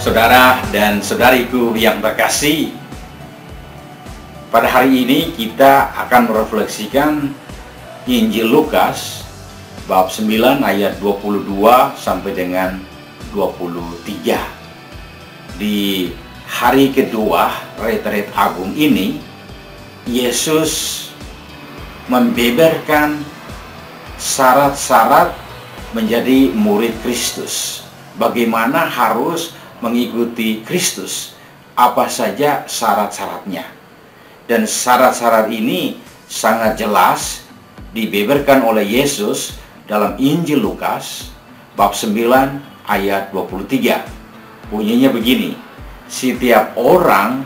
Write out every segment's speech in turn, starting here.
Saudara dan saudariku yang terkasih, pada hari ini kita akan merefleksikan Injil Lukas bab 9 ayat 22 sampai dengan 23. Di hari kedua retret agung ini, Yesus membeberkan syarat-syarat menjadi murid Kristus. Bagaimana harus mengikuti Kristus, apa saja syarat-syaratnya. Dan syarat-syarat ini sangat jelas dibeberkan oleh Yesus dalam Injil Lukas bab 9 ayat 23. Bunyinya begini: setiap orang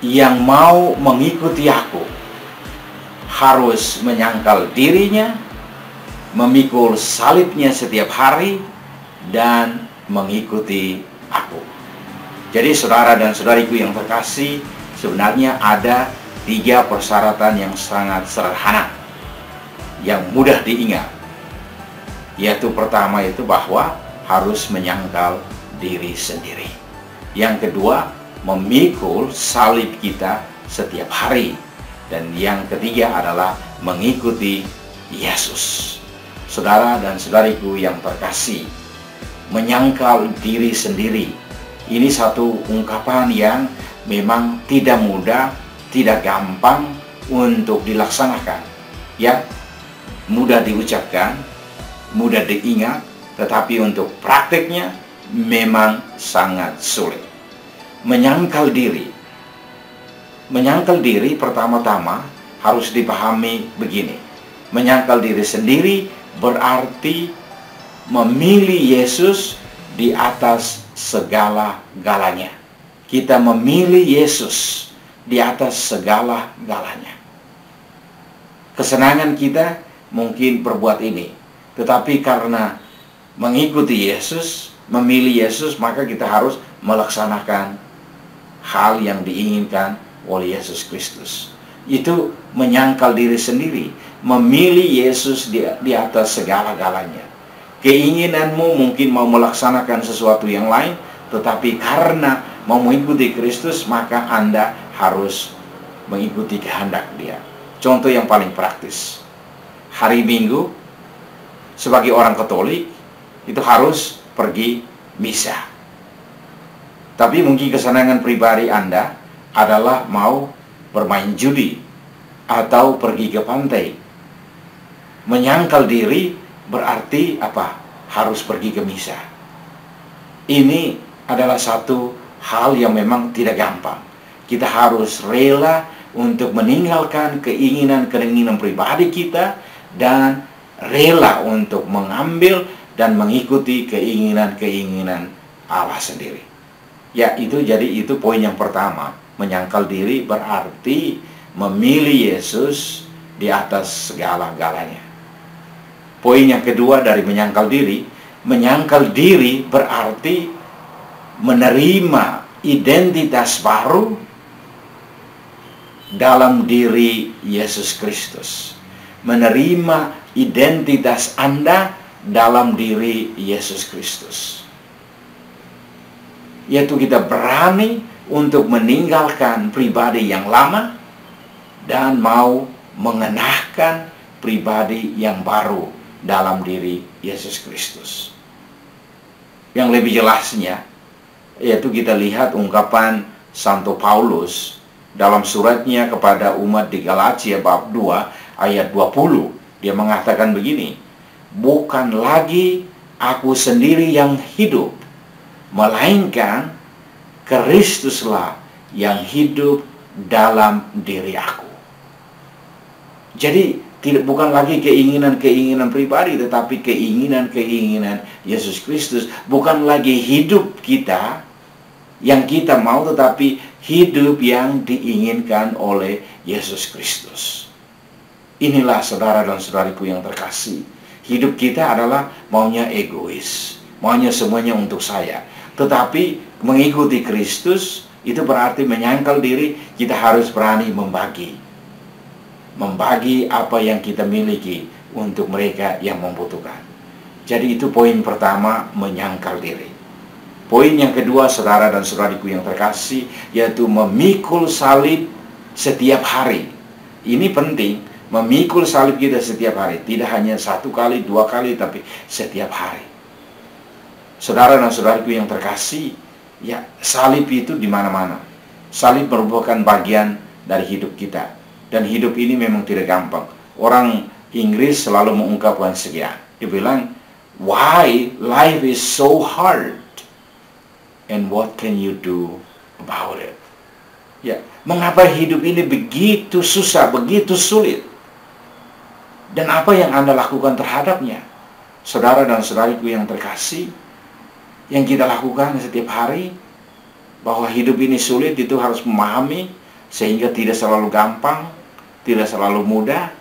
yang mau mengikuti aku harus menyangkal dirinya, memikul salibnya setiap hari, dan mengikuti aku. Jadi saudara dan saudariku yang terkasih, sebenarnya ada 3 persyaratan yang sangat sederhana, yang mudah diingat. Yaitu pertama itu bahwa harus menyangkal diri sendiri. Yang kedua, memikul salib kita setiap hari. Dan yang ketiga adalah mengikuti Yesus. Saudara dan saudariku yang terkasih, menyangkal diri sendiri, ini satu ungkapan yang memang tidak mudah, tidak gampang untuk dilaksanakan. Ya, mudah diucapkan, mudah diingat, tetapi untuk prakteknya memang sangat sulit. Menyangkal diri. Menyangkal diri pertama-tama harus dipahami begini. Menyangkal diri sendiri berarti memilih Yesus di atas segala-galanya. Kita memilih Yesus di atas segala-galanya. Kesenangan kita mungkin berbuat ini, tetapi karena mengikuti Yesus, memilih Yesus, maka kita harus melaksanakan hal yang diinginkan oleh Yesus Kristus. Itu menyangkal diri sendiri, memilih Yesus di atas segala-galanya. Keinginanmu mungkin mau melaksanakan sesuatu yang lain, tetapi karena mau mengikuti Kristus, maka Anda harus mengikuti kehendak Dia. Contoh yang paling praktis, hari Minggu sebagai orang Katolik itu harus pergi misa. Tapi mungkin kesenangan pribadi Anda adalah mau bermain judi atau pergi ke pantai. Menyangkal diri berarti apa? Harus pergi ke misa. Ini adalah satu hal yang memang tidak gampang. Kita harus rela untuk meninggalkan keinginan-keinginan pribadi kita dan rela untuk mengambil dan mengikuti keinginan-keinginan Allah sendiri. Ya, itu poin yang pertama. Menyangkal diri berarti memilih Yesus di atas segala-galanya. Poin yang kedua dari menyangkal diri berarti menerima identitas baru dalam diri Yesus Kristus. Menerima identitas Anda dalam diri Yesus Kristus. Yaitu kita berani untuk meninggalkan pribadi yang lama dan mau mengenakan pribadi yang baru dalam diri Yesus Kristus. Yang lebih jelasnya, yaitu kita lihat ungkapan Santo Paulus dalam suratnya kepada umat di Galatia bab 2 ayat 20. Dia mengatakan begini: bukan lagi aku sendiri yang hidup, melainkan Kristuslah yang hidup dalam diri aku. Jadi bukan lagi keinginan-keinginan pribadi, tetapi keinginan-keinginan Yesus Kristus. Bukan lagi hidup kita yang kita mau, tetapi hidup yang diinginkan oleh Yesus Kristus. Inilah saudara dan saudariku yang terkasih. Hidup kita adalah maunya egois, maunya semuanya untuk saya. Tetapi mengikuti Kristus itu berarti menyangkal diri. Kita harus berani membagi apa yang kita miliki untuk mereka yang membutuhkan. Jadi itu poin pertama, menyangkal diri. Poin yang kedua, saudara dan saudariku yang terkasih, yaitu memikul salib setiap hari. Ini penting, memikul salib kita setiap hari. Tidak hanya 1 kali, 2 kali, tapi setiap hari. Saudara dan saudariku yang terkasih, ya, salib itu di mana-mana. Salib merupakan bagian dari hidup kita. Dan hidup ini memang tidak gampang. Orang Inggris selalu mengungkapkan sekian. Dia bilang, why life is so hard? And what can you do about it? Ya, mengapa hidup ini begitu susah, begitu sulit? Dan apa yang Anda lakukan terhadapnya? Saudara dan saudariku yang terkasih, yang kita lakukan setiap hari, bahwa hidup ini sulit, itu harus memahami, sehingga tidak selalu gampang, tidak selalu mudah.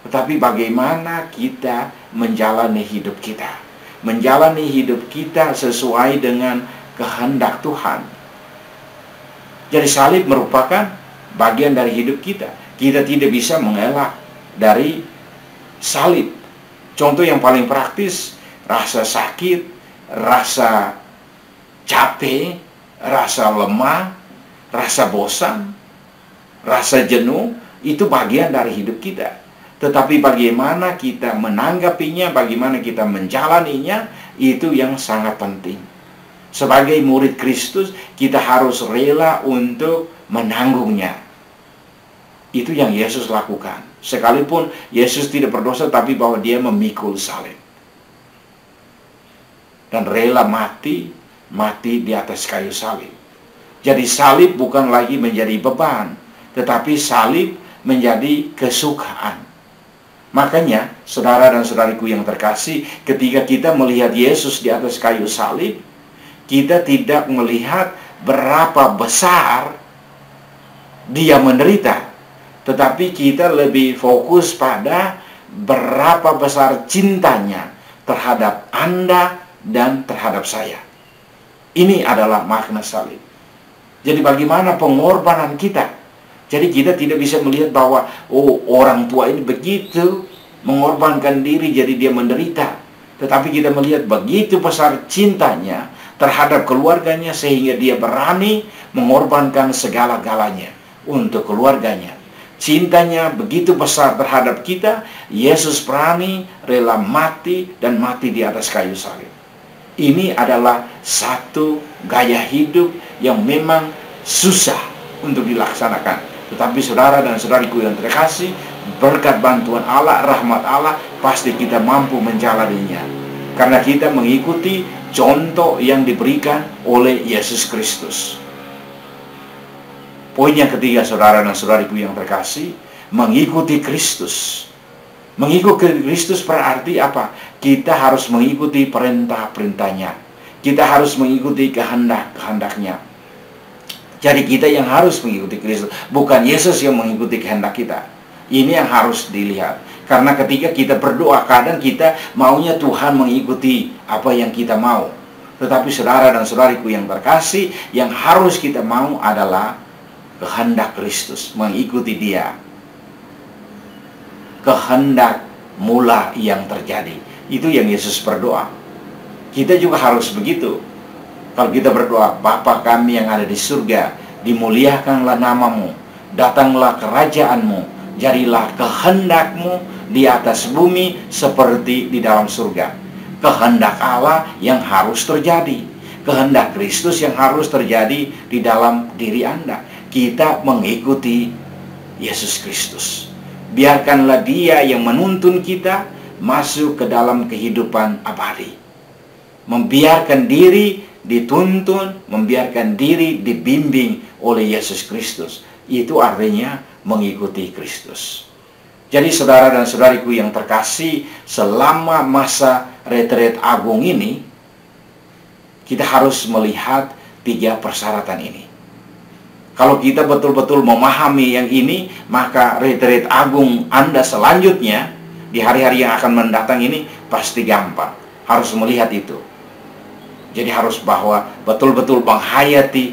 Tetapi bagaimana kita menjalani hidup kita? Menjalani hidup kita sesuai dengan kehendak Tuhan. Jadi salib merupakan bagian dari hidup kita. Kita tidak bisa mengelak dari salib. Contoh yang paling praktis, rasa sakit, rasa capek, rasa lemah, rasa bosan, rasa jenuh, itu bagian dari hidup kita. Tetapi bagaimana kita menanggapinya, bagaimana kita menjalaninya, itu yang sangat penting. Sebagai murid Kristus, kita harus rela untuk menanggungnya. Itu yang Yesus lakukan. Sekalipun Yesus tidak berdosa, tapi bahwa dia memikul salib. Dan rela mati di atas kayu salib. Jadi salib bukan lagi menjadi beban, tetapi salib menjadi kesukaan. Makanya, saudara dan saudariku yang terkasih, ketika kita melihat Yesus di atas kayu salib, kita tidak melihat berapa besar dia menderita, tetapi kita lebih fokus pada berapa besar cintanya terhadap Anda dan terhadap saya. Ini adalah makna salib. Jadi bagaimana pengorbanan kita? Jadi kita tidak bisa melihat bahwa, oh, orang tua ini begitu mengorbankan diri jadi dia menderita. Tetapi kita melihat begitu besar cintanya terhadap keluarganya, sehingga dia berani mengorbankan segala-galanya untuk keluarganya. Cintanya begitu besar terhadap kita, Yesus berani rela mati, dan mati di atas kayu salib. Ini adalah satu gaya hidup yang memang susah untuk dilaksanakan. Tetapi saudara dan saudariku yang terkasih, berkat bantuan Allah, rahmat Allah, pasti kita mampu menjalaninya. Karena kita mengikuti contoh yang diberikan oleh Yesus Kristus. Poin yang ketiga, saudara dan saudariku yang terkasih, mengikuti Kristus. Mengikuti Kristus berarti apa? Kita harus mengikuti perintah-perintahnya. Kita harus mengikuti kehendak-kehendaknya. Jadi kita yang harus mengikuti Kristus, bukan Yesus yang mengikuti kehendak kita. Ini yang harus dilihat. Karena ketika kita berdoa, kadang kita maunya Tuhan mengikuti apa yang kita mau. Tetapi saudara dan saudariku yang terkasih, yang harus kita mau adalah kehendak Kristus, mengikuti Dia. Kehendak mula yang terjadi. Itu yang Yesus berdoa. Kita juga harus begitu. Kalau kita berdoa, Bapa kami yang ada di surga, dimuliakanlah namamu, datanglah kerajaanmu, jadilah kehendak-Mu di atas bumi seperti di dalam surga. Kehendak Allah yang harus terjadi, kehendak Kristus yang harus terjadi di dalam diri Anda. Kita mengikuti Yesus Kristus. Biarkanlah Dia yang menuntun kita masuk ke dalam kehidupan abadi. Membiarkan diri dituntun, membiarkan diri dibimbing oleh Yesus Kristus. Itu artinya mengikuti Kristus. Jadi saudara dan saudariku yang terkasih, selama masa retret agung ini, kita harus melihat 3 persyaratan ini. Kalau kita betul-betul memahami yang ini, maka retret agung Anda selanjutnya, di hari-hari yang akan mendatang ini, pasti gampang. Harus melihat itu. Jadi harus bahwa betul-betul menghayati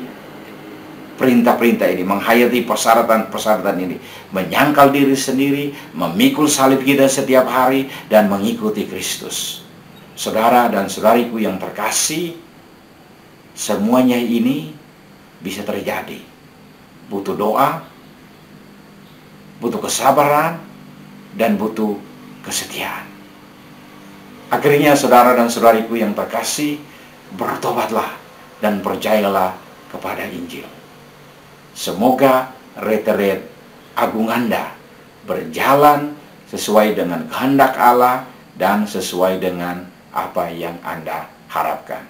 perintah-perintah ini, menghayati persyaratan-persyaratan ini, menyangkal diri sendiri, memikul salib kita setiap hari, dan mengikuti Kristus. Saudara dan saudariku yang terkasih, semuanya ini bisa terjadi. Butuh doa, butuh kesabaran, dan butuh kesetiaan. Akhirnya saudara dan saudariku yang terkasih, bertobatlah dan percayalah kepada Injil. Semoga retret agung Anda berjalan sesuai dengan kehendak Allah dan sesuai dengan apa yang Anda harapkan.